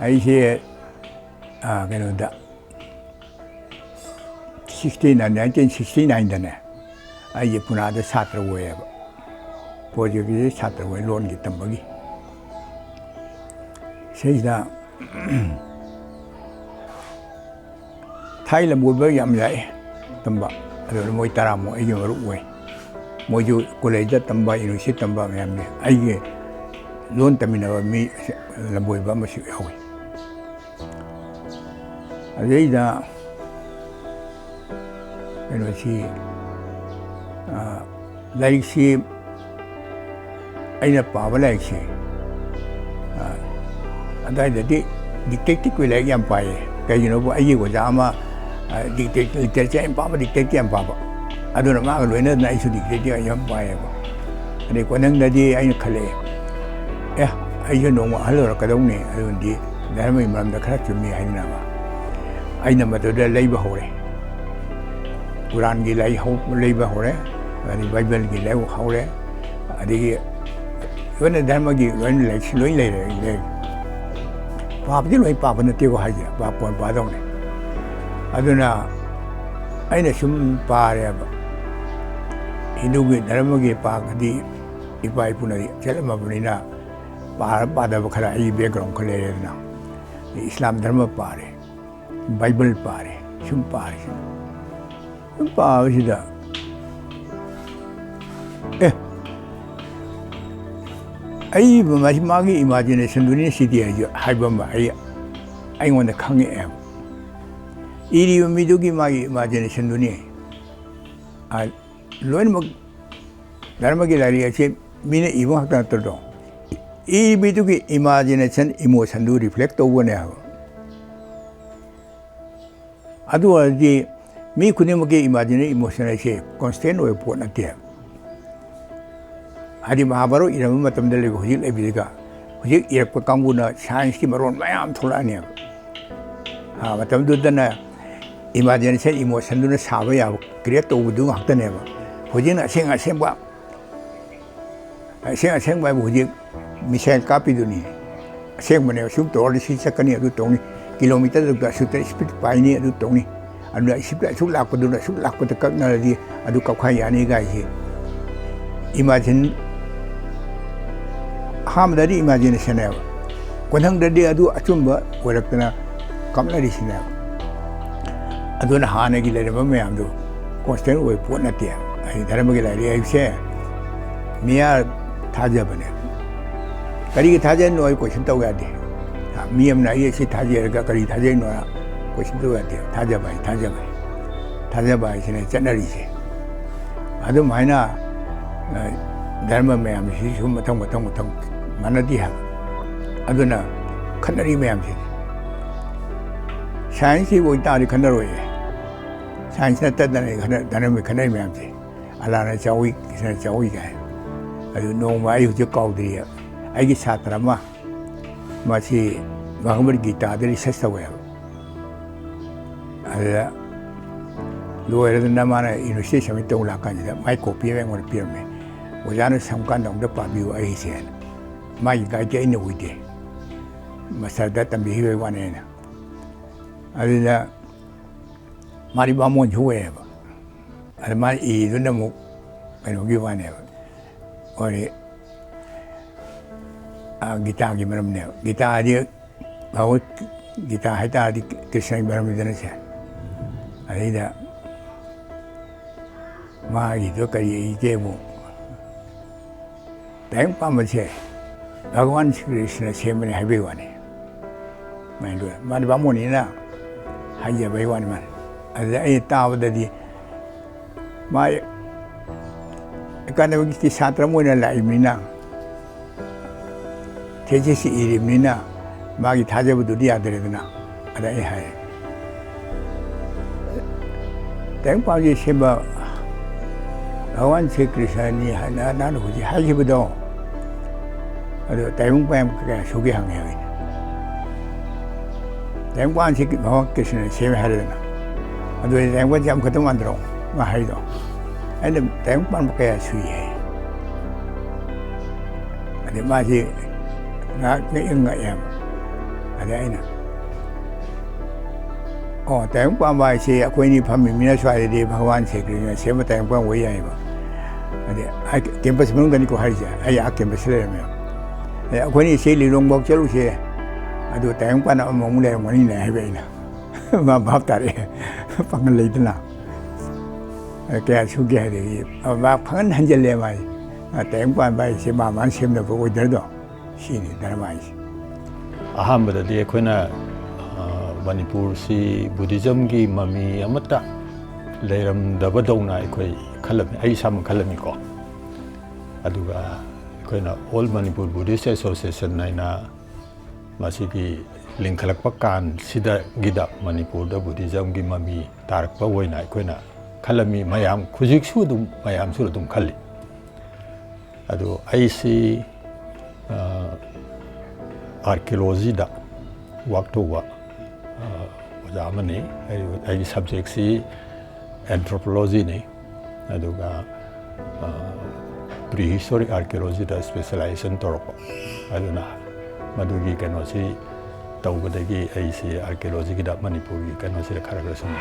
ꯑꯩꯁꯦ ꯀꯩꯅꯣꯗ 1969ꯗꯅꯦ ꯑꯩꯁꯦ ꯄꯨꯅꯥꯗ ꯁꯥꯇ꯭ꯔ ꯑꯣꯏꯌꯦꯕ ꯄ꯭ꯔꯣꯖꯦꯛꯀꯤꯁꯦ ꯁꯥꯇ꯭ꯔ ꯑꯣꯏ ꯂꯣꯟꯒꯤ ꯇꯝꯕꯒꯤ ꯁꯤꯗ ꯊꯥꯏ ꯂꯝꯕꯣꯏꯕ ꯌꯥꯝ ꯂꯥꯛꯑꯦ ꯇꯝꯕ ꯑꯗꯨꯅ ꯃꯣꯏ 10ꯃꯨꯛ ꯑꯩꯒꯤ ꯃꯔꯨꯞ ꯑꯣꯏ ꯃꯣꯏꯁꯨ ꯀꯣꯂꯦꯖꯇ ꯇꯝꯕ ꯌꯨꯅꯤꯚꯔꯁꯤꯇꯤ ꯇꯝꯕ ꯃꯌꯥꯝꯅꯤ ꯑꯩꯒꯤ ꯂꯣꯟ ꯇꯝꯃꯤꯟꯅꯕ ꯃꯤ ꯂꯝꯕꯣꯏꯕ ꯑꯃꯁꯨ ꯌꯥꯎꯏ ꯑꯗꯩꯗ ꯀꯩꯅꯣꯁꯤ ꯂꯥꯏꯔꯤꯛꯁꯤ ꯑꯩꯅ ꯄꯥꯕ ꯂꯥꯏꯔꯤꯛꯁꯤ ꯑꯗꯨꯋꯥꯏꯗꯗꯤ ꯗꯤꯛꯇꯦꯛꯇꯤꯞꯀꯤ ꯂꯥꯏꯔꯤꯛ ꯌꯥꯝ ꯄꯥꯏꯌꯦ ꯀꯩꯒꯤꯅꯣꯕꯨ ꯑꯩꯒꯤ ꯑꯣꯖꯥ ꯑꯃ ꯂꯤꯇꯔꯦꯆꯔ ꯌꯥꯝ ꯄꯥꯕ ꯗꯤꯛꯇꯦꯛꯇꯤꯞ ꯌꯥꯝ ꯄꯥꯕ ꯑꯗꯨꯅ ꯃꯥꯒ ꯂꯣꯏꯅꯗꯅ ꯑꯩꯁꯨ ꯗꯤꯛꯇꯦꯛꯇꯤꯞ ꯌꯥꯝ ꯄꯥꯏꯌꯦꯕ ꯑꯗꯩ ꯀꯣꯟꯅꯪꯗꯗꯤ ꯑꯩꯅ ꯈꯜꯂꯛꯑꯦ ꯑꯩꯁꯨ ꯅꯣꯡꯃ ꯑꯍꯜ ꯑꯣꯏꯔꯛꯀꯗꯧꯅꯤ ꯑꯗꯨꯗꯤ ꯙꯔꯃꯒꯤ ꯃꯔꯝꯗ ꯈꯔ ꯆꯨꯝꯃꯤ ꯍꯥꯏꯗꯅ ꯑꯩꯅ ꯃꯗꯨꯗ ꯂꯩꯕ ꯍꯧꯔꯦ ꯀꯨꯔꯥꯟꯒꯤ ꯂꯥꯏꯔꯤꯛ ꯂꯩꯕ ꯍꯧꯔꯦ ꯑꯗꯩ ꯕꯥꯏꯕꯜꯒꯤ ꯂꯥꯏꯔꯤꯛ ꯍꯧꯔꯦ ꯑꯗꯒꯤ ꯂꯣꯏꯅ ꯙꯔꯃꯒꯤ ꯂꯣꯏꯅ ꯂꯥꯏꯔꯤꯛꯁꯤ ꯂꯣꯏ ꯂꯩꯔꯦ ꯄꯥꯕꯗꯤ ꯂꯣꯏ ꯄꯥꯕ ꯅꯠꯇꯦꯀꯣ ꯍꯥꯏꯁꯦ ꯄꯥꯗꯧꯅꯦ ꯑꯗꯨꯅ ꯑꯩꯅ ꯁꯨꯝ ꯄꯥꯔꯦꯕ ꯍꯤꯟꯗꯨꯒꯤ ꯙꯔꯃꯒꯤ ꯄꯥꯒꯗꯤ ꯏꯄꯥ ꯏꯄꯨꯅ ꯆꯠꯂꯝꯃꯕꯅꯤ나 ꯄꯥꯗꯕ ꯈꯔ ꯑꯩꯒꯤ ꯕꯦꯛꯒ꯭ꯔꯥꯎꯟ ꯈꯔ ꯂꯩꯔꯦꯗꯅ ꯏꯁꯂꯥꯝ ꯙꯔꯃ ꯄꯥꯔꯦ ꯕꯥꯏꯕꯜ ꯄꯥꯔꯦ ꯁꯨꯝ ꯄꯥꯔꯦ ꯁꯨꯝ ꯄꯥꯕꯁꯤꯗ ꯑꯩ ꯃꯥꯒꯤ ꯏꯃꯥꯖꯤꯅꯦꯁꯟꯗꯨꯅꯤ ꯁꯤꯗꯤ ꯍꯥꯏꯕ ꯑꯃ ꯑꯩꯉꯣꯟꯗ ꯈꯪꯉꯛꯑꯦꯕ ꯏꯔꯤꯕ ꯃꯤꯗꯨꯒꯤ ꯃꯥꯒꯤ ꯏꯃꯥꯖꯤꯅꯦꯁꯟꯗꯨꯅꯤ ꯂꯣꯏꯅꯃꯛ ꯙꯔꯃꯒꯤ ꯂꯥꯏꯔꯤꯛ ꯑꯁꯤ ꯃꯤꯅ ꯏꯕ ꯉꯥꯛꯇ ꯅꯠꯇ꯭ꯔꯗꯣ ꯏꯕꯤꯗꯨꯒꯤ ꯏꯃꯥꯖꯤꯅꯦꯁꯟ ꯏꯃꯣꯁꯟꯗꯨ ꯔꯤꯐ꯭ꯂꯦꯛ ꯇꯧꯕꯅꯦꯕ ꯑꯗꯨ ꯑꯣꯏꯔꯗꯤ ꯃꯤ ꯈꯨꯗꯤꯡꯃꯛꯀꯤ ꯏꯃꯥꯖꯤꯅꯦꯁꯟ ꯏꯃꯣꯁꯟ ꯑꯁꯤ ꯀꯣꯟꯁꯇꯦꯟ ꯑꯣꯏꯕ ꯄꯣꯠ ꯅꯠꯇꯦ ꯍꯥꯏꯗꯤ ꯃꯍꯥꯚꯥꯔꯠ ꯏꯔꯝꯕ ꯃꯇꯝꯗ ꯂꯩꯕ ꯍꯧꯖꯤꯛ ꯂꯩꯕꯤꯗꯨꯒ ꯍꯧꯖꯤꯛ ꯏꯔꯛꯄ ꯀꯥꯡꯕꯨꯅ ꯁꯥꯏꯟꯁꯀꯤ ꯃꯔꯣꯟ ꯃꯌꯥꯝ ꯊꯣꯛꯂꯛꯑꯅꯦꯕ ꯃꯇꯝꯗꯨꯗꯅ ꯏꯃꯥꯖꯤꯅꯦꯁꯟ ꯏꯃꯣꯁꯟꯗꯨꯅ ꯁꯥꯕ ꯌꯥꯕ ꯀ꯭ꯔꯤꯌꯦꯠ ꯇꯧꯕꯗꯨ ꯉꯥꯛꯇꯅꯦꯕ ꯍꯧꯖꯤꯛꯅ ꯑꯁꯦꯡꯕ ꯍꯥꯏꯕꯨ ꯍꯧꯖꯤꯛ ꯃꯤꯁꯥꯏꯜ ꯀꯥꯞꯄꯤꯗꯨꯅꯤ ꯑꯁꯦꯡꯕꯅꯦꯕ ꯁꯨꯝ ꯇꯧꯔꯗꯤ ꯁꯤ ꯆꯠꯀꯅꯤ ꯑꯗꯨ ꯇꯧꯅꯤ ꯀꯤꯂꯣꯃꯤꯇꯔꯗ ꯑꯁꯨꯛꯇ ꯁ꯭ꯄꯤꯠ ꯄꯥꯏꯅꯤ ꯑꯗꯨ ꯇꯧꯅꯤ ꯑꯗꯨꯅ ꯁ꯭ꯄꯤꯠ ꯑꯁꯨꯛ ꯂꯥꯛꯄꯗꯨꯅ ꯑꯁꯨꯛ ꯂꯥꯛꯄꯗ ꯀꯛꯅꯔꯗꯤ ꯑꯗꯨ ꯀꯛꯈꯥꯏ ꯌꯥꯅꯤ ꯒꯥꯏꯁꯤ ꯏꯃꯥꯖꯤꯟ ꯑꯍꯥꯟꯕꯗꯗꯤ ꯏꯃꯥꯖꯤꯅꯦꯁꯟꯅꯦꯕ ꯀꯣꯟꯊꯪꯗꯗꯤ ꯑꯗꯨ ꯑꯆꯨꯝꯕ ꯑꯣꯏꯔꯛꯇꯅ ꯀꯞꯅꯔꯤꯁꯤꯅꯦꯕ ꯑꯗꯨꯅ ꯍꯥꯟꯅꯒꯤ ꯂꯩꯔꯝꯕ ꯃꯌꯥꯝꯗꯨ ꯀꯣꯟꯁꯇꯦꯟ ꯑꯣꯏꯕ ꯄꯣꯠ ꯅꯠꯇꯦ ꯑꯩ ꯙꯔꯃꯒꯤ ꯂꯥꯏꯔꯤꯛ ꯍꯥꯏꯕꯁꯦ ꯃꯤꯌꯥ ꯊꯥꯖꯕꯅꯦ ꯀꯔꯤꯒꯤ ꯊꯥꯖꯩꯅꯣ ꯑꯩ ꯀꯣꯏꯁꯟ ꯇꯧ ꯌꯥꯗꯦ ꯃꯤ ꯑꯃꯅ ꯑꯩ ꯑꯁꯤ ꯊꯥꯖꯔꯒ ꯀꯔꯤ ꯊꯥꯖꯩꯅꯣ ꯀꯣꯏꯁꯟ ꯇꯧ ꯌꯥꯗꯦ ꯊꯥꯖꯕ ꯍꯥꯏꯁꯤꯅ ꯆꯠꯅꯔꯤꯁꯦ ꯑꯗꯨꯝꯍꯥꯏꯅ ꯙꯔꯃ ꯃꯌꯥꯝꯁꯤꯁꯨ ꯃꯊꯪ ꯃꯥꯟꯅꯗꯦ ꯍꯥꯏꯕ ꯑꯗꯨꯅ ꯈꯠꯅꯔꯤ ꯃꯌꯥꯝꯁꯤꯗꯤ ꯁꯥꯏꯟꯁꯀꯤ ꯑꯣꯏꯇꯥꯔꯗꯤ ꯈꯠꯅꯔꯣꯏꯌꯦ ꯁꯥꯏꯟꯁ ꯅꯠꯇꯗꯅ ꯙꯔꯃꯒꯤ ꯈꯠꯅꯔꯤ ꯃꯌꯥꯝꯁꯦ ꯑꯜꯂꯥꯅ ꯆꯥꯎꯏ ꯀ꯭ꯔꯤꯁꯅ ꯆꯥꯎꯏ ꯀꯥꯏ ꯑꯗꯨ ꯅꯣꯡꯃ ꯑꯩ ꯍꯧꯖꯤꯛ ꯀꯥꯎꯗ꯭ꯔꯤꯌꯦ ꯑꯩꯒꯤ ꯁꯥꯇ꯭ꯔ ꯑꯃ ꯃꯁꯤ ꯚꯒꯕꯠ ꯒꯤꯇꯥꯗ ꯔꯤꯁꯔꯁ ꯇꯧꯋꯦꯕ ꯑꯗꯨꯗ ꯂꯣꯏꯔꯗꯅ ꯃꯥꯅ ꯌꯨꯅꯤꯚꯔꯁꯤꯇꯤ ꯁꯕꯃꯤꯠ ꯇꯧ ꯂꯥꯛꯀꯥꯟꯁꯤꯗ ꯃꯥꯏ ꯀꯣꯄꯤ ꯑꯃ ꯑꯩꯉꯣꯟꯗ ꯄꯤꯔꯝꯃꯦ ꯑꯣꯖꯥꯅ ꯁꯪꯀꯥꯟꯗ ꯑꯃꯨꯛꯇ ꯄꯥꯕꯤꯌꯨ ꯑꯩꯁꯦ ꯃꯥꯒꯤ ꯒꯥꯏꯗꯇꯤ ꯑꯩꯅ ꯑꯣꯏꯗꯦ ꯃꯁꯇꯔꯗ ꯇꯝꯕꯤꯈꯤꯕꯒꯤ ꯋꯥꯅꯦꯅ ꯑꯗꯨꯗ ꯃꯥꯗꯤ ꯕꯥꯃꯣꯟꯁꯨ ꯑꯣꯏꯌꯦꯕ ꯑꯗ ꯃꯥꯅ ꯏꯗꯨꯅ ꯑꯃꯨꯛ ꯀꯩꯅꯣꯒꯤ ꯋꯥꯅꯦꯕ ꯍꯣꯏ ꯒꯤꯇꯥꯒꯤ ꯃꯔꯝꯅꯦꯕ ꯒꯤꯇꯥꯗꯤ ꯚꯒꯋꯠ ꯒꯤꯇꯥ ꯍꯥꯏꯇꯥꯔꯗꯤ ꯀ꯭ꯔꯤꯁꯅꯒꯤ ꯃꯔꯝꯅꯤꯗꯅꯁꯦ ꯑꯗꯩꯗ ꯃꯥꯒꯤꯗꯣ ꯀꯔꯤ ꯏꯒꯦꯕꯨ ꯇꯥꯏꯕꯪ ꯄꯥꯝꯕꯁꯦ ꯚꯒꯋꯥꯟ ꯁ꯭ꯔꯤ ꯀ꯭ꯔꯤꯁꯅ ꯁꯦꯝꯕꯅꯤ ꯍꯥꯏꯕꯒꯤ ꯋꯥꯅꯤ ꯃꯥꯗꯤ ꯕꯥꯃꯣꯟꯅꯤꯅ ꯍꯥꯏꯖꯕꯒꯤ ꯋꯥꯅꯤ ꯃꯥꯅꯤ ꯑꯗꯨꯗ ꯑꯩꯅ ꯇꯥꯕꯗꯗꯤ ꯃꯥ ꯑꯦꯀꯥꯗꯃꯤꯛꯀꯤ ꯁꯥꯇ꯭ꯔ ꯑꯃ ꯑꯣꯏꯅ ꯂꯥꯛꯏꯕꯅꯤꯅ ꯊꯦꯁꯤꯁ ꯏꯔꯤꯕꯅꯤꯅ ꯃꯥꯒꯤ ꯊꯥꯖꯕꯗꯨꯗꯤ ꯌꯥꯗ꯭ꯔꯦꯗꯅ ꯑꯗ ꯑꯩ ꯍꯥꯏꯔꯦ ꯇꯥꯏꯕꯪ ꯄꯥꯝꯕꯁꯦ ꯁꯦꯝꯕ ꯚꯒꯋꯥꯟ ꯁ꯭ꯔꯤ ꯀ꯭ꯔꯤꯁꯅꯅꯤ ꯍꯥꯏꯅ ꯅꯍꯥꯟ ꯍꯧꯖꯤꯛ ꯍꯥꯏꯈꯤꯕꯗꯣ ꯑꯗꯣ ꯇꯥꯏꯕꯪ ꯄꯥꯝ ꯀꯌꯥ ꯁꯨꯒꯦ ꯍꯪꯉꯦ ꯑꯩꯅ ꯇꯥꯏꯕꯪ ꯄꯥꯝꯁꯤ ꯚꯒꯋꯥꯟ ꯀ꯭ꯔꯤꯁꯅꯅ ꯁꯦꯝꯃꯦ ꯍꯥꯏꯔꯦꯗꯅ ꯑꯗꯨ ꯇꯥꯏꯕꯪ ꯄꯥꯝꯁꯤ ꯌꯥꯝ ꯈꯛꯇ ꯃꯥꯟꯗ꯭ꯔꯣ ꯃꯥ ꯍꯥꯏꯗꯣ ꯑꯩꯅ ꯇꯥꯏꯕꯪ ꯄꯥꯝꯕ ꯀꯌꯥ ꯁꯨꯏ ꯍꯥꯏ ꯑꯗꯩ ꯃꯥꯁꯤ ꯉꯥꯏꯍꯥꯛ ꯉꯛꯑꯦꯕ ada ina oh tayong pa ba si ako ni pamimina swari de bhagwan se krina se ma tayong pa wei yai ba ada ai campus mun gani ko hai ja ai a campus le me ai ako ni se li long bok chalu se adu tayong pa na mong le ngani ne hai ba ina ma bap ta re pang le dna kaya su ge de ba phan han je le mai tayong pa ba se ma man sem na bo de do shi ni da mai ꯑꯍꯥꯟꯕꯗꯗꯤ ꯑꯩꯈꯣꯏꯅ ꯃꯅꯤꯄꯨꯔꯁꯤ ꯕꯨꯙꯤꯖꯝꯒꯤ ꯃꯃꯤ ꯑꯃꯠꯇ ꯂꯩꯔꯝꯗꯕꯗꯧꯅ ꯑꯩꯈꯣꯏ ꯈꯜꯂꯝꯃꯤ ꯑꯩ ꯏꯁꯥꯃꯛ ꯈꯜꯂꯝꯃꯤꯀꯣ ꯑꯗꯨꯒ ꯑꯩꯈꯣꯏꯅ ꯑꯣꯜ ꯃꯅꯤꯄꯨꯔ ꯕꯨddhist ꯑꯦꯁꯣꯁꯤꯌꯦꯁꯟ ꯍꯥꯏꯅ ꯃꯁꯤꯒꯤ ꯂꯤꯡꯈꯠꯂꯛꯄ ꯀꯥꯟꯁꯤꯗꯒꯤꯗ ꯃꯅꯤꯄꯨꯔꯗ ꯕꯨddhismꯒꯤ ꯃꯃꯤ ꯇꯥꯔꯛꯄ ꯑꯣꯏꯅ ꯑꯩꯈꯣꯏꯅ ꯈꯜꯂꯝꯃꯤ ꯃꯌꯥꯝ ꯍꯧꯖꯤꯛꯁꯨ ꯑꯗꯨꯝ ꯃꯌꯥꯝꯁꯨ ꯑꯗꯨꯝ ꯈꯜꯂꯤ ꯑꯗꯨ ꯑꯩꯁꯤ archaeology work toward Jamani, I subjects anthropology ne, aduga prehistoric archaeology da specialization toropo. Aduna madugi kanosi tawgadagi aisi archaeology da Manipuri kanosi da karagasam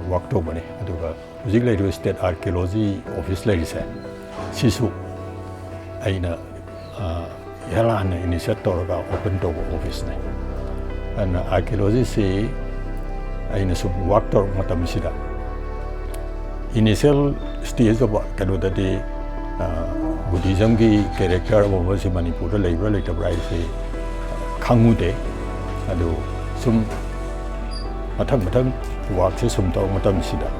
work toward ne, aduga usually state archaeology office like say sisu aina yalan initiator ga open to office ne and archaeology si aina sub work to matam sida initial stage of kanu da di Buddhism ki character of si Manipur da labor later rai si khangu de adu sum matham work si sum to matam sida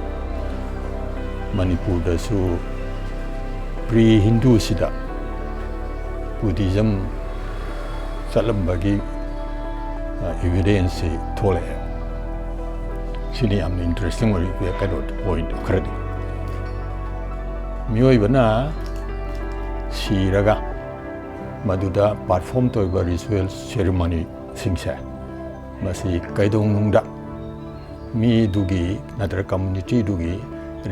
Manipur da su pre Hindu sida Buddhism salambagi evidence thole sini am interesting wari we cannot point credit mioi bana siraga maduda perform to ritual ceremony singsa masi kaidong nungda mi dugi nadra community dugi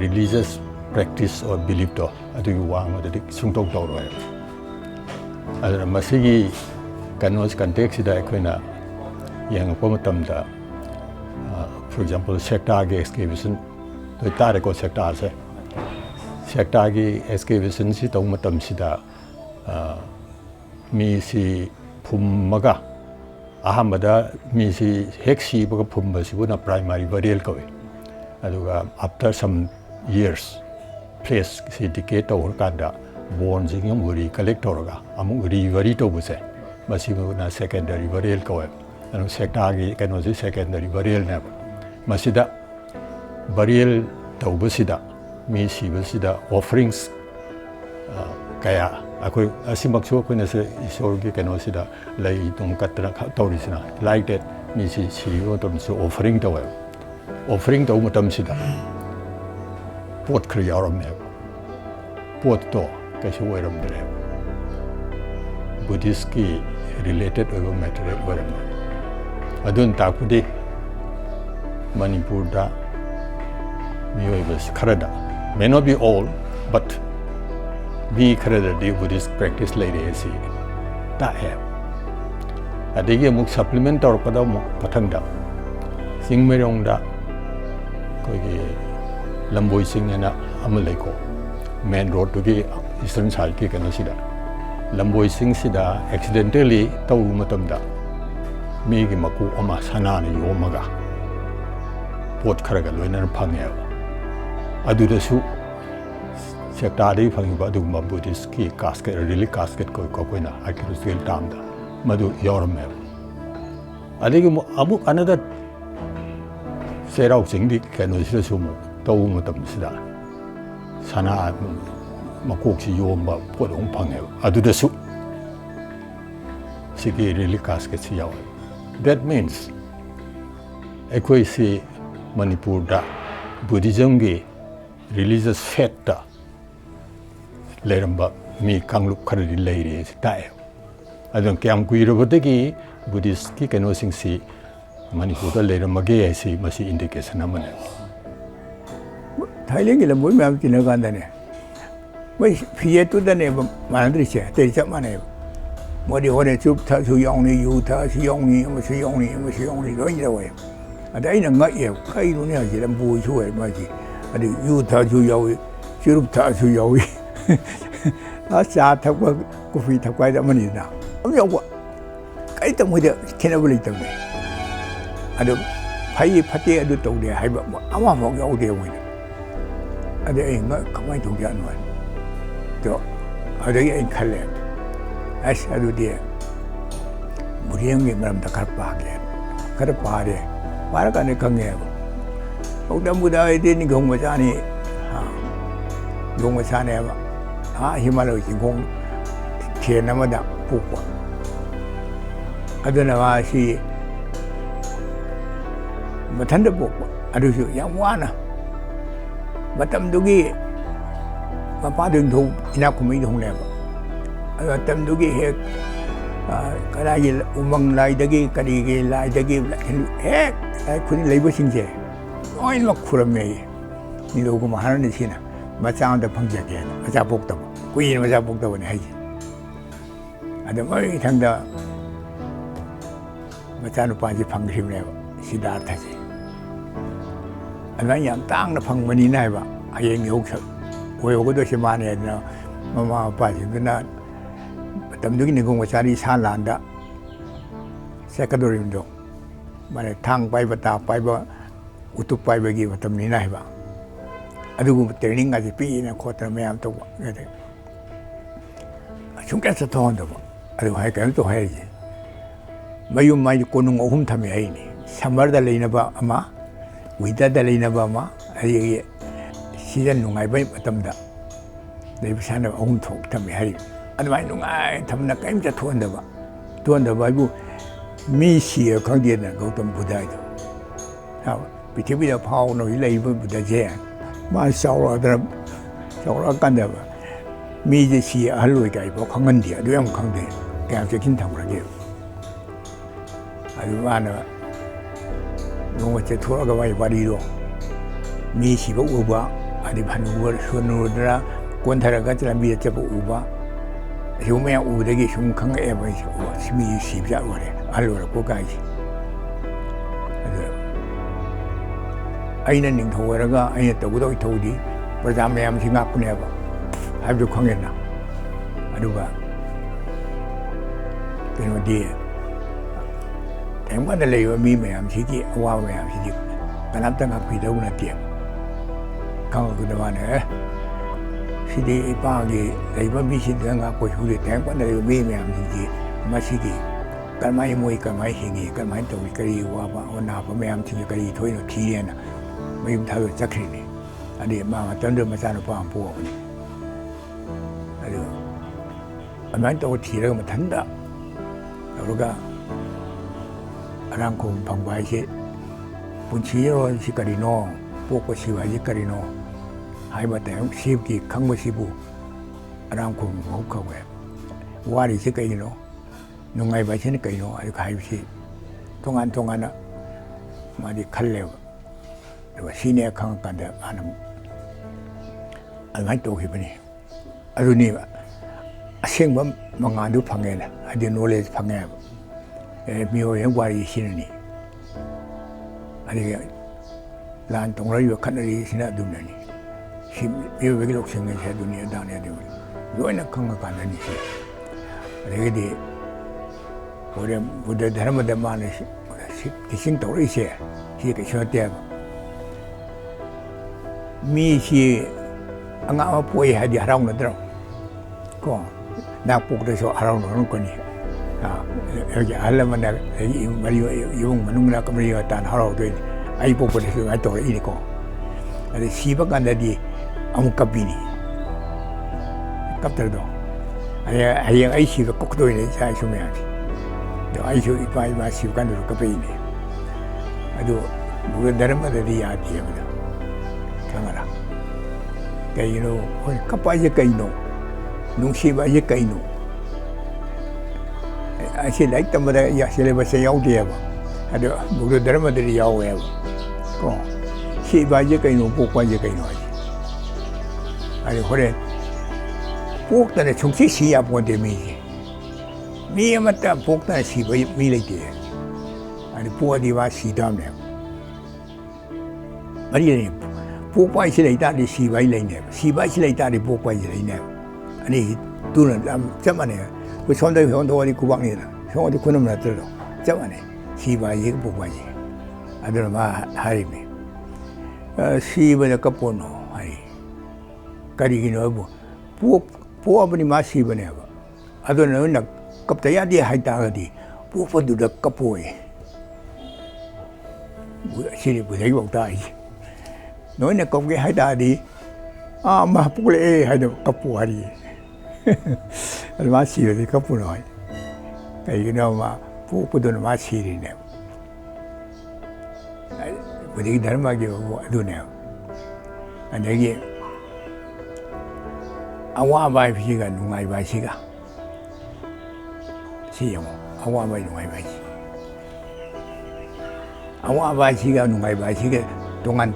religious practice or belief to adu wang adu sungtok to ro adana masigi kanos context da akoina yang pomatamda for example sector ge excavation to tare ko sector se sector ge excavation si tong matam sida mi si phummaga ahamada mi si hexi baga phumba sibuna primary burial ko aduga after some years place si decay to kada bones yung uri collector ga among rivari to buse masibu na secondary burial ko anu sector gi kanosi secondary burial na masida burial to busida mi sibusida offerings kaya ako asimakso ko na sa isor gi kanosida lay tung katra tawrisina like that mi si to so offering to mutam sida pot kriyaram ne pot to kaisi oiram dre Buddhist ki related over material oiram adun takudi Manipurda mioibas kharada may not be all but be kharada the Buddhist practice like this ta hai adigi muk supplement or pada pathangda singmerong da koi lamboi sing na amalai ko main road to the eastern side ki kana sida lamboi sing sida accidentally tawu matamda mi gi maku ama sana ni yomaga pot kharaga loina phangya adu da su sector dei phangi ba du ma Buddhist ki casket really casket ko koina archaeological tam da madu yoram me adigi amu another serau sing di kana sida su mo tawu matam sida sana makok si yomba podong phangya adu da su sigi really casket si yaw that means ekoi si Manipurda Buddhism ge religious faith ta leramba mi kanglup kharadi leire ta adon kyam kuirobodagi Buddhist ki kano sing si Manipurda leramba ge si masi indication amane Thailand ki lamboi ma tina ganda ne mai fiye tu da ne manadri che te cha mane ꯃꯣꯏꯗꯤ ꯍꯣꯔꯦꯟ ꯆꯨꯞ ꯊꯛꯁꯨ ꯌꯥꯎꯅꯤ U ꯊꯛꯑꯁꯨ ꯌꯥꯎꯅꯤ ꯑꯃꯁꯨ ꯌꯥꯎꯅꯤ ꯑꯃꯁꯨ ꯌꯥꯎꯅꯤ ꯂꯣꯏ ꯇꯧꯋꯦ ꯑꯗ ꯑꯩꯅ ꯉꯛꯑꯦꯕ ꯀꯩꯅꯣꯅꯦ ꯍꯧꯖꯤꯛ ꯂꯝꯕꯣꯏꯁꯨ ꯑꯣꯏ ꯃꯥꯁꯤ ꯑꯗꯨ ꯌꯨ ꯊꯛꯑꯁꯨ ꯌꯥꯎꯏ ꯆꯨꯔꯨꯞ ꯊꯛꯑꯁꯨ ꯌꯥꯎꯏ ꯆꯥ ꯊꯛꯄ ꯀꯣꯐꯤ ꯊꯛꯄ ꯍꯥꯏꯗ ꯑꯃꯅꯤꯗꯅ ꯑꯗꯨꯝ ꯌꯥꯎꯕ ꯀꯩꯇ ꯃꯣꯏꯗ ꯈꯦꯠꯅꯕ ꯂꯩꯇꯕꯅꯦ ꯑꯗꯨ ꯐꯩ ꯐꯠꯇꯦ ꯑꯗꯨ ꯇꯧꯗꯦ ꯍꯥꯏꯕ ꯑꯃꯐꯥꯎ ꯌꯥꯎꯗꯦ ꯃꯣꯏꯗ ꯑꯗꯩ ꯑꯩ ꯀꯃꯥꯏꯅ ꯇꯧꯖꯥꯠꯅꯣ ꯑꯗꯣ ꯑꯗꯨꯗꯒꯤ ꯑꯩ ꯈꯜꯂꯦ ꯑꯁ ꯑꯗꯨꯗꯤ ꯕꯨꯙꯤꯖꯝꯒꯤ ꯃꯔꯝꯗ ꯈꯔ ꯄꯥꯒꯦ ꯈꯔ ꯄꯥꯔꯦ ꯄꯥꯔꯀꯥꯟꯗ ꯈꯪꯉꯦꯕ ꯒꯧꯇꯝ ꯕꯨꯙ ꯍꯥꯏꯗꯤ ꯅꯤꯡꯈꯣꯡ ꯃꯆꯥꯅꯤ ꯅꯤꯡꯈꯣꯡ ꯃꯆꯥꯅꯦꯕ ꯍꯤꯃꯥꯂꯌ ꯆꯤꯡꯈꯣꯡ ꯊꯦꯟ ꯑꯃꯗ ꯄꯣꯛꯄ ꯑꯗꯨꯅ ꯃꯥꯁꯤ ꯃꯊꯟꯇ ꯄꯣꯛꯄ ꯑꯗꯨꯁꯨ ꯌꯥꯝ ꯋꯥꯅ ꯃꯇꯝꯗꯨꯒꯤ ꯃꯄꯥꯗꯨ ꯏꯅꯥꯛ ꯈꯨꯟꯕ ꯅꯤꯡꯊꯧꯅꯦꯕ ꯑꯗꯨ ꯃꯇꯝꯗꯨꯒꯤ ꯍꯦꯛ ꯀꯗꯥꯏꯒꯤ ꯎꯃꯪ ꯂꯥꯏꯗꯒꯤ ꯀꯔꯤꯒꯤ ꯂꯥꯏꯗꯒꯤ ꯍꯦꯛ ꯂꯥꯏ ꯈꯨꯗꯤꯡ ꯂꯩꯕꯁꯤꯡꯁꯦ ꯂꯣꯏꯅꯃꯛ ꯈꯨꯔꯝꯃꯦ ꯅꯤꯡꯊꯧꯒ ꯃꯍꯥꯔꯥꯅꯤꯁꯤꯅ ꯃꯆꯥ ꯑꯃꯗ ꯐꯪꯖꯒꯦꯅ ꯃꯆꯥ ꯄꯣꯛꯇꯕ ꯀꯨꯏꯅ ꯃꯆꯥ ꯄꯣꯛꯇꯕꯅꯤ ꯍꯥꯏꯁꯦ ꯑꯗ ꯃꯣꯏ ꯏꯊꯪꯗ ꯃꯆꯥꯅꯨꯄꯥꯁꯤ ꯐꯪꯈꯤꯕꯅꯦꯕ ꯁꯤꯗꯥꯔꯊꯁꯦ ꯑꯗꯨꯃꯥꯏꯅ ꯌꯥꯝ ꯇꯥꯡꯅ ꯐꯪꯕꯅꯤꯅ ꯍꯥꯏꯕ ꯍꯌꯦꯡ ꯑꯣꯏꯍꯧꯒꯗꯣꯏꯁꯦ ꯃꯥꯅꯦ ꯑꯗꯨꯅ ꯃꯃꯥ ꯃꯄꯥꯁꯤꯡꯗꯨꯅ ꯃꯇꯝꯗꯨꯒꯤ ꯅꯤꯡꯈꯣꯡ ꯃꯆꯥꯅꯤ ꯁꯥ ꯂꯥꯟꯗ ꯆꯠꯀꯗꯧꯔꯤꯕꯗꯣ ꯃꯥꯅ ꯊꯥꯡ ꯄꯥꯏꯕ ꯇꯥ ꯄꯥꯏꯕ ꯎꯇꯨꯞ ꯄꯥꯏꯕꯒꯤ ꯃꯇꯝꯅꯤꯅ ꯍꯥꯏꯕ ꯑꯗꯨꯒꯨꯝꯕ ꯇ꯭ꯔꯦꯅꯤꯡꯒꯁꯦ ꯄꯤꯅ ꯈꯣꯠꯇꯅ ꯃꯌꯥꯝ ꯇꯧꯕ ꯁꯨꯡꯆꯠ ꯆꯠꯊꯣꯛꯍꯟꯗꯕ ꯑꯗꯨ ꯀꯩꯅꯣ ꯇꯧ ꯍꯥꯏꯔꯤꯁꯦ ꯃꯌꯨꯝ ꯃꯥꯒꯤ ꯀꯣꯅꯨꯡ 3 ꯊꯝꯃꯦ ꯍꯥꯏꯅꯤ ꯁꯝꯃꯔꯗ ꯂꯩꯅꯕ ꯑꯃ ꯋꯤꯟꯇꯔꯗ ꯂꯩꯅꯕ ꯑꯃ ꯑꯗꯒꯤ ꯁꯤꯖꯟ ꯅꯨꯡꯉꯥꯏꯕ ꯃꯇꯝꯗ ꯂꯩꯕ ꯁꯥꯟꯅꯕ 3 ꯊꯝꯃꯦ ꯍꯥꯏꯔꯤ ꯑꯗꯨꯃꯥꯏꯅ ꯅꯨꯡꯉꯥꯏ ꯊꯝꯅ ꯀꯔꯤꯝ ꯆꯠꯊꯣꯛꯍꯟꯗꯕ ꯍꯥꯏꯕꯨ ꯃꯤ ꯁꯤꯌꯦ ꯈꯪꯗꯦꯗꯅ ꯒꯧꯇꯝ ꯕꯨꯙ ꯍꯥꯏꯗꯣ ꯄ꯭ꯔꯤꯊꯤꯕꯤꯗ ꯐꯥꯎꯅ ꯂꯩꯔꯤꯕ ꯕꯨꯙꯁꯦ ꯃꯥ ꯆꯥꯎꯔꯛꯑꯀꯥꯟꯗ ꯃꯤꯁꯦ ꯁꯤ ꯑꯍꯜ ꯑꯣꯏ ꯀꯥꯏꯐꯥꯎ ꯈꯪꯍꯟꯗꯦ ꯑꯗꯨ ꯌꯥꯝ ꯈꯪꯗꯦ ꯀꯌꯥꯝ ꯆꯦꯛꯁꯤꯟ ꯊꯝꯈ꯭ꯔꯒꯦ ꯑꯗꯨ ꯃꯥꯅ ꯅꯣꯡꯃ ꯆꯠꯊꯣꯛꯑꯒ ꯃꯥꯒꯤ ꯋꯥꯔꯤꯗꯣ ꯃꯤ ꯁꯤꯕ ꯎꯕ ꯑꯗꯩ ꯍꯅꯨꯔꯗꯅ ꯀꯣꯟꯊꯔꯒ ꯂꯝꯕꯤꯗ ꯆꯠꯄ ꯎꯕ ꯑꯁꯤꯒꯨꯝꯕ ꯃꯌꯥꯝ ꯎꯕꯗꯒꯤ ꯁꯨꯝ ꯈꯪꯉꯛꯑꯦꯕ ꯑꯩꯁꯦ ꯃꯤꯁꯤ ꯁꯤꯕ ꯆꯠꯂꯨꯔꯦ ꯑꯍꯜ ꯑꯣꯏꯔꯛꯄ ꯀꯥꯏꯁꯦ ꯑꯗꯨ ꯑꯩꯅ ꯅꯤꯡꯊꯧ ꯑꯣꯏꯔꯒ ꯑꯩꯅ ꯇꯧꯒꯗꯕ ꯏꯊꯧꯗꯤ ꯄ꯭ꯔꯖꯥ ꯃꯌꯥꯝꯁꯤ ꯉꯥꯛꯄꯅꯦꯕ ꯍꯥꯏꯕꯗꯨ ꯈꯪꯉꯦꯅ ꯑꯗꯨꯒ ꯀꯩꯅꯣꯗꯤ ꯇꯥꯏꯕꯪꯄꯥꯟꯗ ꯂꯩꯔꯤꯕ ꯃꯤ ꯃꯌꯥꯝꯁꯤꯒꯤ ꯑꯋꯥꯕ ꯃꯌꯥꯝꯁꯤꯗꯤ ꯀꯅꯥꯝꯇ ꯉꯥꯛꯄꯤꯗꯧ ꯅꯠꯇꯦꯕ ꯈꯪꯉꯛꯄꯗ ꯃꯥꯅ ꯁꯤꯗꯤ ꯏꯄꯥꯒꯤ ꯂꯩꯕ ꯃꯤꯁꯤꯗ ꯉꯥꯛꯄꯁꯨꯗꯤ ꯇꯥꯏꯕꯪꯄꯥꯟꯗ ꯂꯩꯕ ꯃꯤ ꯃꯌꯥꯝꯁꯤꯡꯁꯤ ꯃꯁꯤꯒꯤ ꯀꯔꯝꯍꯥꯏꯅ ꯍꯤꯡꯉꯤ ꯀꯔꯝꯍꯥꯏꯅ ꯇꯧꯏ ꯀꯔꯤ ꯋꯥꯕ ꯑꯅꯥꯕ ꯃꯌꯥꯝꯁꯤꯡꯁꯤ ꯀꯔꯤ ꯊꯣꯏꯅ ꯊꯤꯔꯦꯅ ꯃꯌꯨꯝ ꯊꯥꯗꯣꯛꯑ ꯆꯠꯈ꯭ꯔꯤꯅꯤ ꯑꯗꯩ ꯃꯥ ꯃꯇꯝꯗꯨꯗ ꯃꯆꯥꯅꯨꯄꯥ ꯑꯃ ꯄꯣꯛꯑꯕꯅꯤ ꯑꯗꯨ ꯑꯗꯨꯃꯥꯏꯅ ꯇꯧꯔ ꯊꯤꯔꯒ ꯃꯊꯟꯇ ꯇꯧꯔꯒ ꯑꯔꯥꯡꯈꯣꯡ ꯐꯪꯕ ꯍꯥꯏꯁꯦ ꯄꯨꯟꯁꯤꯔꯣꯟꯁꯤ ꯀꯔꯤꯅꯣ ꯄꯣꯛꯄ ꯁꯤꯕ ꯍꯥꯏꯁꯤ ꯀꯔꯤꯅꯣ ꯍꯥꯏꯕ ꯁꯤꯕꯒꯤ ꯈꯪꯕꯁꯤꯕꯨ ꯑꯔꯥꯡꯈꯣꯡ ꯐꯥꯎ ꯀꯧꯋꯦ ꯋꯥꯔꯤꯁꯤ ꯀꯩꯅꯣ ꯅꯨꯡꯉꯥꯏꯕ ꯍꯥꯏꯁꯤꯅ ꯀꯩꯅꯣ ꯍꯥꯏꯕꯁꯤ ꯇꯣꯉꯥꯟꯅ ꯃꯥꯗꯤ ꯈꯜꯂꯦꯕ ꯑꯗꯨꯒ ꯁꯤꯅꯦ ꯈꯪꯉꯀꯥꯟꯗ ꯃꯥꯅ ꯑꯗꯨꯃꯥꯏꯅ ꯇꯧꯈꯤꯕꯅꯤ ꯑꯗꯨꯅꯦꯕ ꯑꯁꯦꯡꯕ ꯃꯉꯥꯜꯗꯨ ꯐꯪꯉꯦꯅ ꯍꯥꯏꯗꯤ ꯅꯣꯂꯦꯖ ꯐꯪꯉꯦꯕ ꯃꯤꯑꯣꯏꯕ ꯋꯥꯔꯤ ꯁꯤꯅꯅꯤ ꯑꯗꯒꯤ ꯂꯥꯟ ꯇꯧꯅꯔꯤꯕ ꯈꯠꯅꯔꯤꯁꯤꯅ ꯑꯗꯨꯅꯅꯤ ꯁꯤ ꯃꯤꯑꯣꯏꯕꯒꯤ ꯂꯧꯁꯤꯡ ꯍꯥꯏꯁꯦ ꯑꯗꯨꯅꯤ ꯑꯗꯥꯅꯤ ꯑꯗꯨ ꯂꯣꯏꯅ ꯈꯪꯉꯀꯥꯟꯗꯅꯤ ꯁꯤ ꯑꯗꯒꯤꯗꯤ ꯍꯣꯔꯦꯟ ꯕꯨද්ධ ꯙꯔꯃꯗ ꯃꯥꯅ ꯇꯤꯆꯤꯡ ꯇꯧꯔꯛꯏꯁꯦ ꯁꯤ ꯀꯩꯁꯨ ꯅꯠꯇꯦꯕ ꯃꯤꯁꯤ ꯑꯉꯥꯡ ꯑꯃ ꯄꯣꯛꯏ ꯍꯥꯏꯗꯤ ꯍꯔꯥꯎꯅꯗ꯭ꯔꯣ ꯀꯣ ꯅꯥꯛ ꯄꯣꯛꯇꯁꯨ ꯍꯔꯥꯎꯅꯔꯝꯒꯅꯤ ꯍꯧꯖꯤꯛ ꯑꯍꯜ ꯑꯃꯅ ꯏꯃꯨꯡ ꯃꯅꯨꯡꯅ ꯃꯔꯤ ꯃꯇꯥꯅ ꯍꯔꯥꯎꯗꯣꯏꯅꯤ ꯑꯩ ꯄꯣꯛꯄꯗꯁꯨ ꯑꯗꯨꯃꯥꯏꯅ ꯇꯧꯔꯛꯏꯅꯤꯀꯣ ꯑꯗꯩ ꯁꯤꯕ ꯀꯥꯟꯗꯗꯤ ꯑꯃꯨꯛ ꯀꯞꯄꯤꯅꯤ ꯀꯞꯇ꯭ꯔꯗꯣ ꯍꯌꯦꯡ ꯑꯩ ꯁꯤꯕ ꯀꯞꯀꯗꯣꯏꯅꯤ ꯏꯆꯥ ꯏꯁꯨ ꯃꯌꯥꯝꯁꯦ ꯑꯗꯣ ꯑꯩꯁꯨ ꯏꯄꯥ ꯏꯃꯥ ꯁꯤꯕ ꯀꯥꯟꯗꯁꯨ ꯀꯞꯄꯛꯏꯅꯤ ꯑꯗꯨ ꯕꯨꯙ ꯙꯔꯃꯗꯗꯤ ꯌꯥꯗꯦꯕꯗꯣ ꯈꯪꯉꯔꯥ ꯀꯩꯒꯤꯅꯣ ꯍꯣꯏ ꯀꯞꯄ ꯍꯥꯏꯁꯦ ꯀꯩꯅꯣ ꯅꯨꯡꯁꯤꯕ ꯍꯥꯏꯁꯦ ꯀꯩꯅꯣ ꯑꯁꯤ ꯂꯥꯏꯔꯤꯛ ꯇꯝꯕꯗ ꯁꯤꯂꯦꯕꯁꯁꯦ ꯌꯥꯎꯗꯦꯕ ꯑꯗꯣ ꯕꯨꯙ ꯙꯔꯃꯗꯗꯤ ꯌꯥꯎꯋꯦꯕ ꯀꯣ ꯁꯤꯕ ꯍꯥꯏꯁꯦ ꯀꯩꯅꯣ ꯄꯣꯛꯄ ꯍꯥꯏꯁꯦ ꯀꯩꯅꯣ ꯍꯥꯏꯁꯦ ꯑꯗꯨ ꯍꯣꯔꯦꯟ ꯄꯣꯛꯇꯅ ꯁꯨꯡꯁꯤ ꯁꯤ ꯌꯥꯄꯣꯟꯇꯦ ꯃꯤꯁꯦ mi amata pokta si bai mi leite ani po di ba si dam ne mari ne po pai si leita di si bai lai ne si bai si leita di po pai si lai ne ani tu na chama ne ko chon dai hon do ni ku bang ni na chon di kunam na tro chama ne si bai ye po pai ye adra ma hari me si ba ka po no hari kari gi no po abani ma si ba ne ba adra na cấp tới đi hai ta thì bố phân được cấp bồi xin được thấy bọn ta nói là công cái hai ta đi mà bố lẽ hai được cấp bồi đi mà xì thì cấp bồi nói cái nào mà bố phân được mà xì thì nè bữa đi đánh mà kiểu đồ nè anh ấy cái qua bài phi cái ngoài bài phi cái siang awak bayi nungai bayi, awak bayi siga nungai bayi siga tongan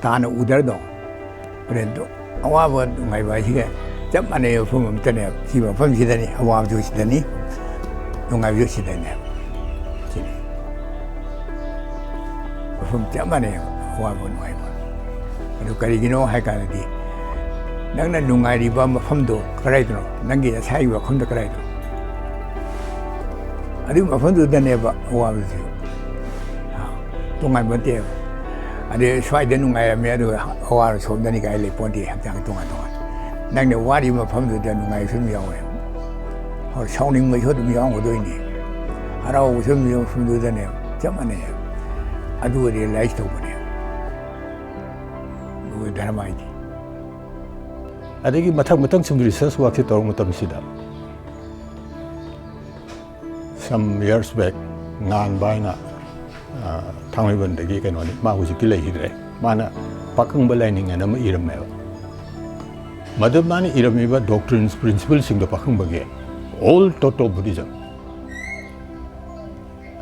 tanah udara dong, perento awak bayi nungai bayi siga, jam mana ya faham tanya, siapa faham sih tani, awak juga sih tani, nungai juga sih tani, sini, faham jam mana ya awak bayi nungai bayi, itu kali gino hai kali di. Nang na nungai di ba mafam do karai do nang gi sai wa khum da karai do adi mafam do dan ne ba wa bi ha tongai ba te adi swai de nungai me do wa ro chom da ni kai le pon ti ha jang tongai nang ne wa di mafam do dan nungai su mi yaw we ho chong ning mai so do mi yaw ngo do ni ha ra wo su mi yaw su do da ne jam ma ne adu de lai sto ba ne wo dharma ai adagi mathang sum research work si torong matam sida some years back ngan bai na thangoi ban dagi kaino ni ma huji kilai hidre mana pakang balai ni ngana ma iram me madam mani iram me ba doctrines principles sing do pakang bage all toto Buddhism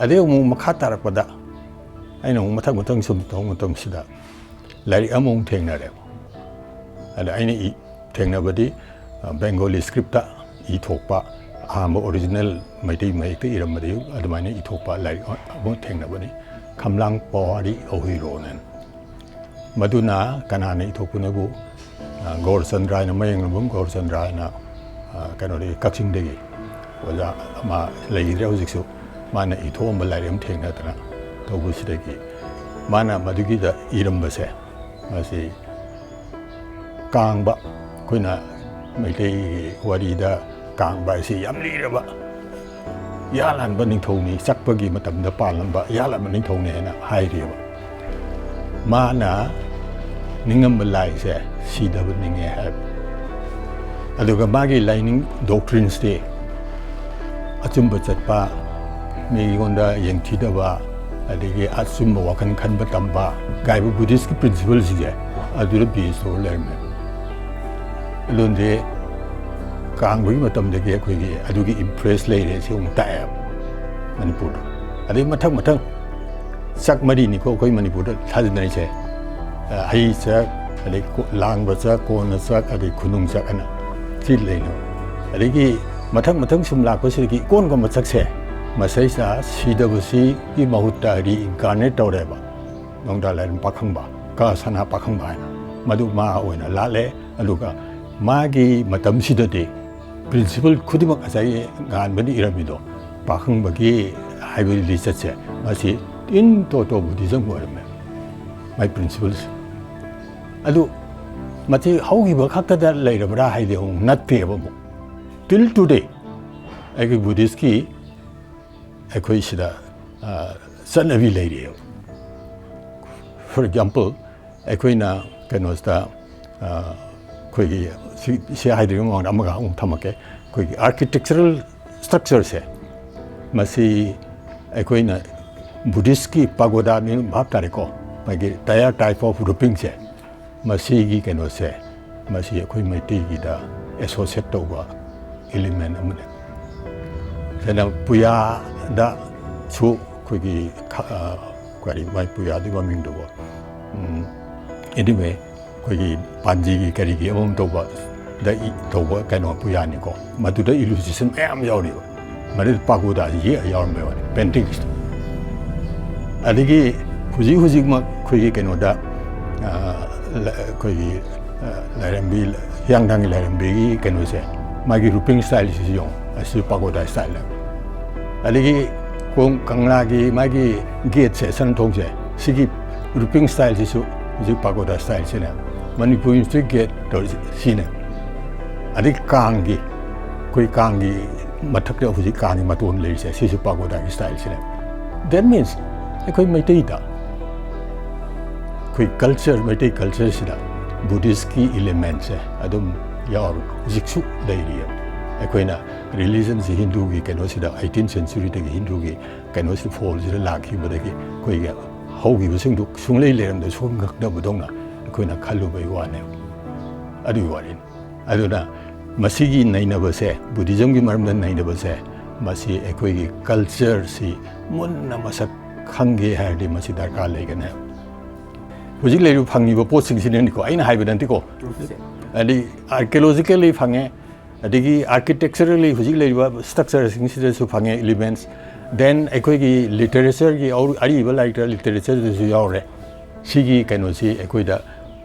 ade mu makha tarak pada aina mu mathang sum torong matam sida lari among thengna re ada aina i Tengnabadi Bengali script itokpa original Maiti Iramadi Adamani itokpa like about Tengnabadi Kamlang Pori Ohironen Maduna Kanani Itopunabu Gorsandra and Mayangabum Gorsandra Kanori Kaksing Degi was a ma lady Rosixu Mana Itom Balarium Tengnatana Tobusidegi Mana Madugida Irambase Masi Kangba Kuna Maiti Wadida Kang by Si Yamliraba Yalan Bunning Tony, Sakpagi Matam the Palamba, Yalan Bunning Tony and Hydriba Mana Ningam Malay, see the winning have Adugamagi lining doctrines day Atumbatapa Migonda Yantidaba Adigi Atsumba Wakan Kanbatamba Guy Buddhist principles here Adurabi so learn Lunde Kangui Matam the Gaki, Adugi impress ladies whom tie up Manipurda. Adi Matang Sak Marini Koi Manipurda, Tazanaise, Hai Sak, Lang Basak, Kona Sak, Adi Kunung Sakana, Tidlino. Adigi Matang Sum Lakosiki, Kongo Matsakse, Masaisa, CWC, Imahuta, incarnate or ever, Nongdala and Pakamba, Kasana Pakamba, Maduma, Wena Lale, Aluka. Magi matam sidade principle kudimak asai gan bani iramido pakang bagi highway research masi in toto Buddhism warme my principles adu mati how gi bakakta da lairabra haide hong natte abo till today agi Buddhist ki ekoi sida sanavi laire for example ekoi na kanosta कोई से हाइड्रिंग और अमगा थमके कोई architectural structure से मसी कोई ना Buddhist की pagoda में भाव तारे को मगे टायर टाइप ऑफ रूपिंग से मसी की केनो से मसी कोई मिट्टी की दा एसोसिएट तो हुआ एलिमेंट हमने सेना पुया दा छु कोई की कोई माय पुया दिवा मिंग दो anyway कोई पांजी की करी की अमम तो बा da tawba kaino puyani ko maduda illusion am yauri mari pagoda ye yaur me paintings adigi huji ma khoi kaino da khoi larambi yang dang larambi kaino se magi roofing style si yong asi pagoda style adigi kong kanglagi magi gate se san thong se sigi roofing style si su ji pagoda style se na Manipuri street gate to sine adi kangi koi kangi mathak de huji kangi maton le se si su pagoda style sine that means koi maitai da koi culture maitai culture sida Buddhist ki elements hai adum yaur jiksu dai akoina religion si Hindu ki kano sida 18th century de Hindu ki kano si fall sida lakhi badagi koi ga hogi busing du sunglei leram de sung gak da budong na akoina khalu bai wane adu warin aduna masigi naina base Buddhism ki maram da naina base masi akoi ki culture si munna masak khange ha de masi darka legana hujik leiru phangi bo posting sin ko aina haibadan ti ko adi archaeologically phange adigi architecturally hujik leiba structure sing sida su phange elements then ekoi gi literature gi aur ari ba like literature su yaure sigi kaino si ekoi da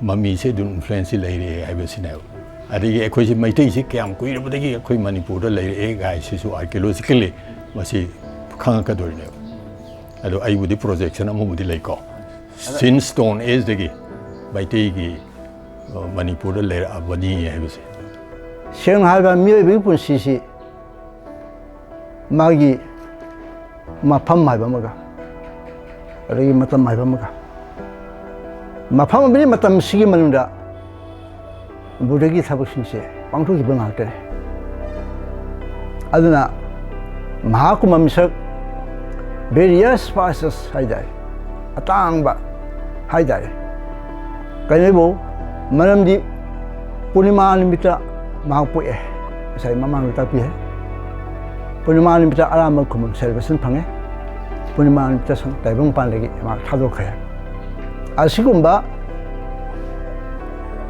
mami se dun influence leire haiba sinau adigi ekoi si maitai si kyam kui ro dagi ekoi Manipurda leire e gai si su archaeologically masi khang ka dorne ado ai budi projection amu budi leiko sin stone age dagi maitai gi Manipurda leire abani haiba si Shanghai mioi pun sisi magi mapam mai bamaga ri matam mai bamaga mapam bini matam sigi manunda budagi thabak singse pangthu ki bangal te aduna mahakuma misak various spices haidai atang ba haidai kainebo manamdi punima limita Mangpui saya mamang tapi Punima ni kita alam kumun service pange Punima ni kita sang taibung pan lagi mak thado kaya asigumba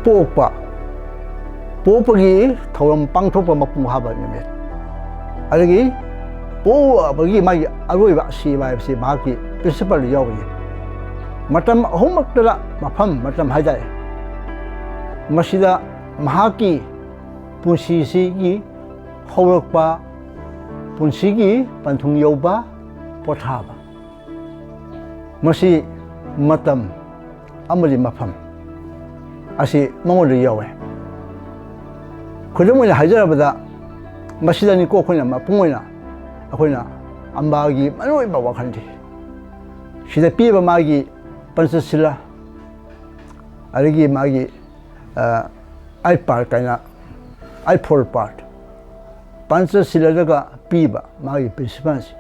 popa popagi thawam pangthopa mapung haba ni met alagi po bagi mai aroi ba si maki principal yawi matam homak tala mafam matam haidai masida mahaki Punsigi hawakpa punsigi panthung yoba pothaba masi matam amali mafam asi mangol yawe khudumuna hajarabada masidani ko khona mapungoina akoina ambagi manoi ba wakhandi sida piba magi pansasila aligi magi ai par kaina I fall apart. Pansa sila daga piba magi principals.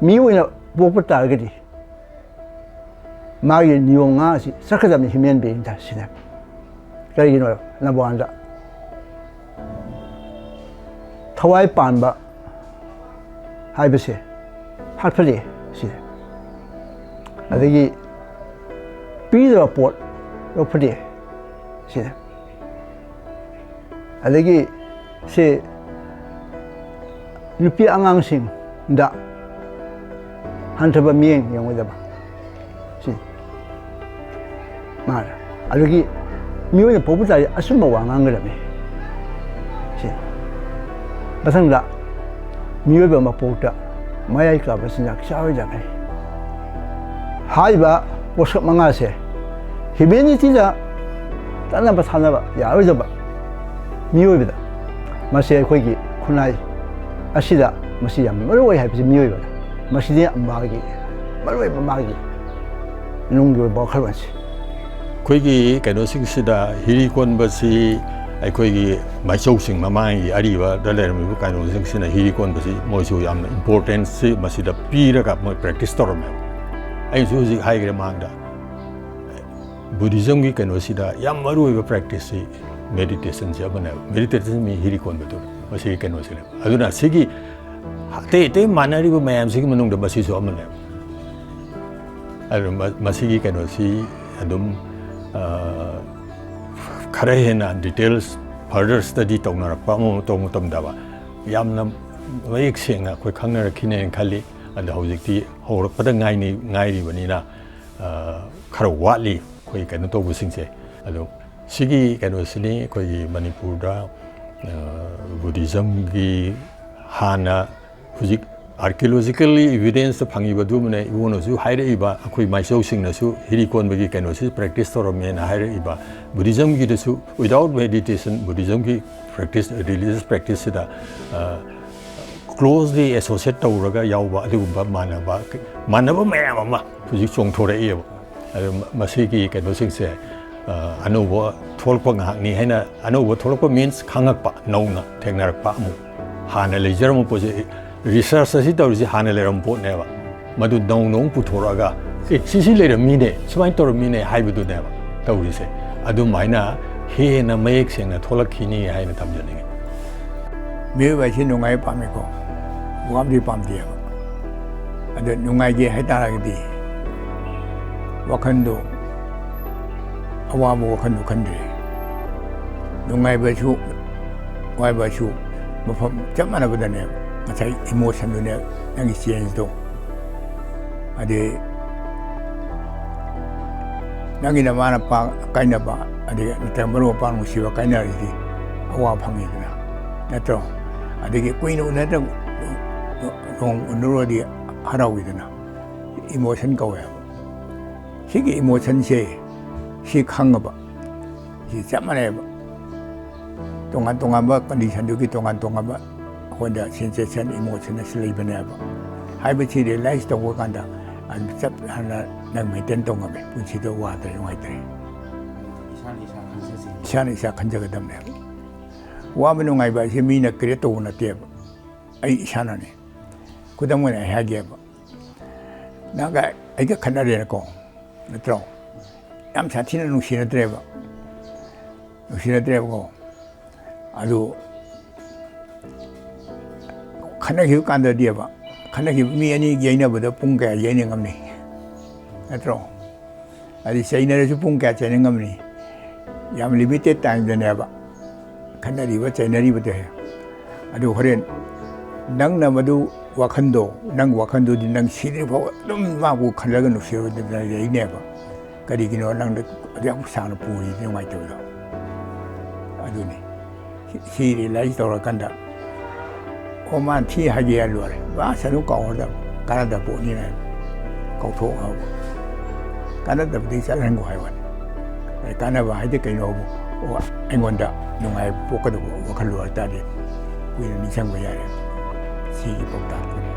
Miwina bopo targeti. Magi niyonga si sakadam human being da sila. Kaya gino nabuanda. Thawai panba haibase hatpali sila. Adagi pida port ropadi sila. Alagi si lupi angang sing da hantaba mieng yang wada ba si mar alagi miwe popular asuma wangang ngala me si basang da miwe ba mapota mayai ka ba sinak sawe da me hai ba posak manga se hibeni ti da tana ba thana ba ya wada ba 미워이다. 마시에 거기 군나이 아시다. 마시야 멀어야 할 미워이다. 마시디 마기 멀어야 마기 농교 bakhalwansi 거기 개노싱시다 히리콘 버시 거기 마쇼싱 마마이 아리와 달레르미 가노싱시나 히리콘 버시 모쇼 얌 임포텐스 마시다 피라가 뭐 프랙티스 토르메 아이 조지 하이그레 망다 부디즘 기 개노시다 얌 마루이 프랙티스 meditation jabana meditation mi hiri kon betul masih kan wasile aduna sigi te manari bu mayam sigi manung da basi so amane adu masigi kan wasi adum khare hena details further study ꯇꯧꯅꯔꯛꯄ ꯑꯃ ꯇꯧꯕ ꯃꯇꯝꯗ ꯌꯥꯝꯅ ꯃꯌꯦꯛ ꯁꯦꯡꯅ ꯑꯩꯈꯣꯏ ꯈꯪꯅꯔꯛꯈꯤꯅꯦꯅ ꯈꯜꯂꯤ ꯑꯗꯣ ꯍꯧꯖꯤꯛꯇꯤ ꯍꯧꯔꯛꯄꯗ ꯉꯥꯏꯔꯤꯕꯅꯤꯅ ꯈꯔ ꯋꯥꯠꯂꯤ ꯑꯩꯈꯣꯏ ꯀꯩꯅꯣ ꯇꯧꯕꯁꯤꯡꯁꯦ ꯑꯗꯣ ꯁꯤꯒꯤ ꯀꯩꯅꯣꯁꯤꯅꯤ ꯑꯩꯈꯣꯏꯒꯤ ꯃꯅꯤꯄꯨꯔꯗ ꯕꯨꯗꯤꯖꯝꯒꯤ ꯍꯥꯟꯅ ꯍꯧꯖꯤꯛ archaeologically evidence ꯐꯪꯉꯤꯕꯗꯨꯃꯅ ꯏꯕꯣꯅꯁꯨ ꯍꯥꯏꯔꯛꯏꯕ ꯑꯩꯈꯣꯏ ꯃꯥꯏꯆꯧꯁꯤꯡꯅꯁꯨ ꯍꯤꯔꯤ ꯀꯣꯟꯕꯒꯤ ꯀꯩꯅꯣꯁꯤ ꯄ꯭ꯔꯦꯛꯇꯤꯁ ꯇꯧꯔꯝꯃꯦꯅ ꯍꯥꯏꯔꯛꯏꯕ ꯕꯨꯗꯤꯖꯝꯒꯤꯗꯁꯨ ꯋꯤꯗꯥꯎꯠ ꯃꯦꯗꯤꯇꯦꯁꯟ ꯕꯨꯗꯤꯖꯝꯒꯤ ꯄ꯭ꯔꯦꯛꯇꯤꯁ ꯔꯤꯂꯤꯖꯤꯌꯁ ꯄ꯭ꯔꯦꯛꯇꯤꯁꯁꯤꯗ ꯀ꯭ꯂꯣꯖꯂꯤ ꯑꯦꯁꯣꯁꯤꯌꯦꯠ ꯇꯧꯔꯒ ꯌꯥꯎꯕ ꯑꯗꯨꯒꯨꯝꯕ ꯃꯥꯟꯅꯕ ꯃꯌꯥꯝ ꯑꯃ ꯍꯧꯖꯤꯛ ꯆꯣꯡꯊꯣꯔꯛꯏꯕ ꯑꯗꯨ ꯃꯁꯤꯒꯤ ꯀꯩꯅꯣꯁꯤꯡꯁꯦ ꯑꯅꯧꯕ ꯊꯣꯛꯂꯛꯄ ꯉꯥꯏꯍꯥꯛꯅꯤ ꯍꯥꯏꯅ ꯑꯅꯧꯕ ꯊꯣꯛꯂꯛꯄ ꯃꯤꯟꯁ ꯈꯪꯉꯛꯄ ꯅꯧꯅ ꯊꯦꯡꯅꯔꯛꯄ ꯑꯃꯨꯛ ꯍꯥꯟꯅ ꯂꯩꯖꯔꯝꯕ ꯄꯣꯠꯁꯦ ꯔꯤꯁꯔꯁ ꯑꯁꯤ ꯇꯧꯔꯤꯁꯤ ꯍꯥꯟꯅ ꯂꯩꯔꯝꯕ ꯄꯣꯠꯅꯦꯕ ꯃꯗꯨ ꯅꯧꯅ ꯄꯨꯊꯣꯔꯛꯑꯒ ꯁꯤ ꯂꯩꯔꯝꯃꯤꯅꯦ ꯁꯨꯃꯥꯏꯅ ꯇꯧꯔꯝꯃꯤꯅꯦ ꯍꯥꯏꯕꯗꯨꯅꯦꯕ ꯇꯧꯔꯤꯁꯦ ꯑꯗꯨꯃꯥꯏꯅ ꯍꯦꯟꯅ ꯃꯌꯦꯛ ꯁꯦꯡꯅ ꯊꯣꯛꯂꯛꯈꯤꯅꯤ ꯍꯥꯏꯅ ꯊꯝꯖꯅꯤꯡꯉꯤ ꯃꯤꯑꯣꯏꯕ ꯑꯁꯤ ꯅꯨꯡꯉꯥꯏ ꯄꯥꯝꯃꯤꯀꯣ ꯋꯥꯕꯗꯤ ꯄꯥꯝꯗꯦꯕ ꯑꯗ ꯅꯨꯡꯉꯥꯏꯒꯦ ꯍꯥꯏꯇꯥꯔꯒꯗꯤ ꯋꯥꯈꯟꯗꯣ ꯑꯋꯥꯕ ꯋꯥꯈꯟꯗꯣ ꯈꯟꯗ꯭ꯔꯦ ꯅꯨꯡꯉꯥꯏꯕꯁꯨ ꯋꯥꯏꯕꯁꯨ ꯃꯐꯝ ꯆꯞ ꯃꯥꯟꯅꯕꯗꯅꯦꯕ ꯉꯁꯥꯏ ꯏꯃꯣꯁꯟꯗꯨꯅꯦ ꯅꯪꯒꯤ ꯆꯦꯟꯖꯗꯣ ꯑꯗꯩ ꯅꯪꯒꯤ ꯅꯃꯥ ꯅꯄꯥ ꯀꯥꯏꯅꯕ ꯑꯗꯒꯤ ꯅꯠꯇ꯭ꯔꯒ ꯃꯔꯨꯞ ꯃꯄꯥꯡ ꯅꯨꯡꯁꯤꯕ ꯀꯥꯏꯅꯔꯗꯤ ꯑꯋꯥꯕ ꯐꯪꯉꯤꯗꯅ ꯅꯠꯇ꯭ꯔꯣ ꯑꯗꯒꯤ ꯀꯨꯏꯅ ꯎꯅꯗ꯭ꯔꯒ ꯅꯣꯡ ꯎꯅꯔꯨꯔꯗꯤ ꯍꯔꯥꯎꯏꯗꯅ ꯏꯃꯣꯁꯟ ꯀꯧꯋꯦꯕ ꯁꯤꯒꯤ ꯏꯃꯣꯁꯟꯁꯦ ꯁꯤ ꯈꯪꯉꯕ ꯁꯤ ꯆꯞ ꯃꯥꯟꯅꯩꯕ ꯇꯣꯉꯥꯟ ꯇꯣꯉꯥꯟꯕ ꯀꯟꯗꯤꯁꯟꯗꯨꯒꯤ ꯇꯣꯉꯥꯟ ꯇꯣꯉꯥꯟꯕ ꯑꯩꯈꯣꯏꯗ ꯁꯦꯟꯁꯦꯁꯟ ꯏꯃꯣꯁꯟ ꯑꯁꯤ ꯂꯩꯕꯅꯦꯕ ꯍꯥꯏꯕꯁꯤ ꯔꯤꯌꯦꯂꯥꯏꯁ ꯇꯧꯕ ꯀꯥꯟꯗ ꯆꯞ ꯍꯥꯟꯅ ꯅꯪ ꯃꯦꯟꯇꯦꯟ ꯇꯧꯉꯝꯃꯦ ꯄꯨꯟꯁꯤꯗꯣ ꯋꯥꯗ꯭ꯔꯦ ꯅꯨꯡꯉꯥꯏꯇ꯭ꯔꯦ ꯏꯁꯥꯅ ꯏꯁꯥ ꯈꯟꯖꯒꯗꯕꯅꯦꯕ ꯋꯥꯕ ꯅꯨꯡꯉꯥꯏꯕ ꯑꯁꯤ ꯃꯤꯅ ꯀ꯭ꯔꯤꯌꯦꯠ ꯇꯧꯕ ꯅꯠꯇꯦꯕ ꯑꯩ ꯏꯁꯥꯅꯅꯦ ꯈꯨꯗꯝ ꯑꯣꯏꯅ ꯑꯩ ꯍꯥꯏꯒꯦꯕ ꯅꯪꯒ ꯑꯩꯒ ꯈꯠꯅꯔꯦꯅꯀꯣ ꯅꯠꯇ꯭ꯔꯣ ꯌꯥꯝ ꯁꯥꯊꯤꯅ ꯅꯨꯡꯁꯤꯅꯗ꯭ꯔꯦꯕꯀꯣ ꯑꯗꯨ ꯈꯠꯅꯈꯤꯕ ꯀꯥꯟꯗꯗꯤꯕ ꯈꯠꯅꯈꯤꯕ ꯃꯤ ꯑꯅꯤ ꯌꯩꯅꯕꯗ ꯄꯨꯡ ꯀꯌా ꯌꯩꯅ ꯉꯝꯅꯤ ꯅꯠꯇ꯭ꯔꯣ ꯑꯗꯩ ꯆꯩꯅꯔꯁꯨ ꯄꯨꯡ ꯀꯌꯥ ꯆꯩꯅ ꯉꯝꯅꯤ ꯌꯥꯝ ꯂꯤꯃꯤꯇꯦꯠ ꯇꯥꯏꯝꯗꯅꯦꯕ ꯈꯠꯅꯔꯤꯕ ꯆꯩꯅꯔꯤꯕꯗꯣ ꯑꯗꯨ ꯍꯣꯔꯦꯟ ꯅꯪꯅ ꯃꯗꯨ ꯅꯪ ꯋꯥꯈꯟꯗꯨꯗꯤ ꯅꯪ ꯁꯤꯗ꯭ꯔꯤ ꯐꯥꯎꯕ ꯑꯗꯨꯝ ꯃꯥꯕꯨ ꯈꯜꯂꯒ ꯅꯨꯡꯁꯤꯔꯣꯏꯗꯅ ꯂꯩꯅꯦꯕ ꯀꯔꯤꯒꯤꯅꯣ ꯅꯪꯅ ꯑꯗꯨꯛ ꯁꯥꯡꯅ ꯄꯨꯔꯤꯗꯤ ꯅꯨꯡꯉꯥꯏꯇꯕꯗꯣ ꯑꯗꯨꯅꯤ ꯁꯤ ꯔꯤꯌꯦꯂꯥꯏꯁ ꯇꯧꯔꯀꯥꯟꯗ ꯑꯣ ꯃꯥꯅ ꯊꯤ ꯍꯥꯏꯒꯦ ꯍꯥꯏ ꯂꯣꯏꯔꯦ ꯕꯥꯁ ꯑꯗꯨꯝ ꯀꯥꯎꯒꯗꯕ ꯀꯥꯟꯅꯗꯕ ꯄꯣꯠꯅꯤꯅ ꯀꯥꯎꯊꯣꯛꯑꯕ ꯀꯥꯟꯅꯗꯕꯗꯤ ꯆꯠꯍꯟꯈꯣ ꯍꯥꯏꯕꯅꯤ ꯀꯥꯟꯅꯕ ꯍꯥꯏꯗꯤ ꯀꯩꯅꯣꯕꯨ ꯑꯩꯉꯣꯟꯗ ꯅꯨꯡꯉꯥꯏꯕ ꯄꯣꯛꯀꯗꯕ ꯋꯥꯈꯜ ꯑꯣꯏꯇꯥꯔꯗꯤ ꯀꯨꯏꯅ ꯅꯤꯡꯁꯤꯡꯕ ꯌꯥꯏ ꯁꯤꯒꯤ ꯄꯥꯎꯇꯥꯛꯇꯨꯅꯤ